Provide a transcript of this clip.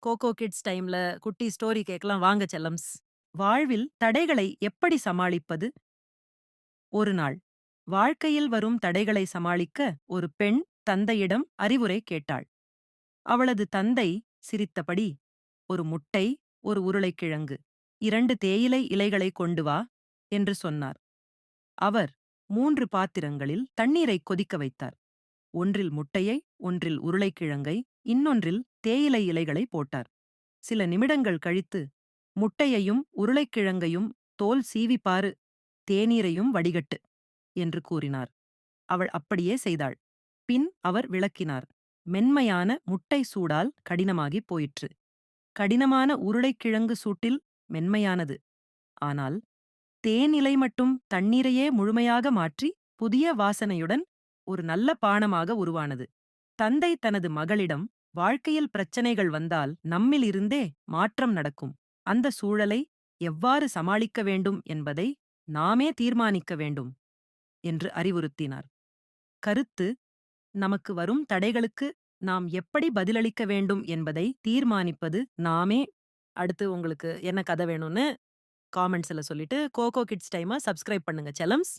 Cocoa kids டைம்ல குட்டி story கேட்கலாம் வாங்க செல்லம்ஸ். வாழ்வில் தடைகளை எப்படி சமாளிப்பது? ஒரு நாள் வாழ்க்கையில் வரும் தடைகளை சமாளிக்க ஒரு பெண் தந்தையிடம் அறிவுரை கேட்டாள். அவளது தந்தை சிரித்தபடி, ஒரு முட்டை, ஒரு உருளைக்கிழங்கு, 2 தேயிலை இலைகளை கொண்டு வா என்று சொன்னார். அவர் 3 பாத்திரங்களில் தண்ணீரை கொதிக்க வைத்தார். ஒன்றில் முட்டையை, ஒன்றில் உருளைக்கிழங்கை, இன்னொன்றில் தேயிலை இலைகளை போட்டார். சில நிமிடங்கள் கழித்து, முட்டையையும் உருளைக்கிழங்கையும் தோல் சீவி பாரு, தேநீரையும் வடிகட்டு என்று கூறினார். அவள் அப்படியே செய்தாள். பின் அவர் விளக்கினார். மென்மையான முட்டை சூடால் கடினமாகிப் போயிற்று. கடினமான உருளைக்கிழங்கு சூட்டில் மென்மையானது. ஆனால் தேனிலை மட்டும் தண்ணீரையே முழுமையாக மாற்றி புதிய வாசனையுடன் ஒரு நல்ல பானமாக உருவானது. தந்தை தனது மகளிடம், வாழ்க்கையில் பிரச்சனைகள் வந்தால் நம்மிலிருந்தே மாற்றம் நடக்கும். அந்த சூழலை எவ்வாறு சமாளிக்க வேண்டும் என்பதை நாமே தீர்மானிக்க வேண்டும் என்று அறிவுறுத்தினார். கருத்து: நமக்கு வரும் தடைகளுக்கு நாம் எப்படி பதிலளிக்க வேண்டும் என்பதை தீர்மானிப்பது நாமே. அடுத்து உங்களுக்கு என்ன கதை வேணும்னு காமெண்ட்ஸ்ல சொல்லிட்டு கோகோ கிட்ஸ் டைம சப்ஸ்கிரைப் பண்ணுங்க செல்லம்ஸ்.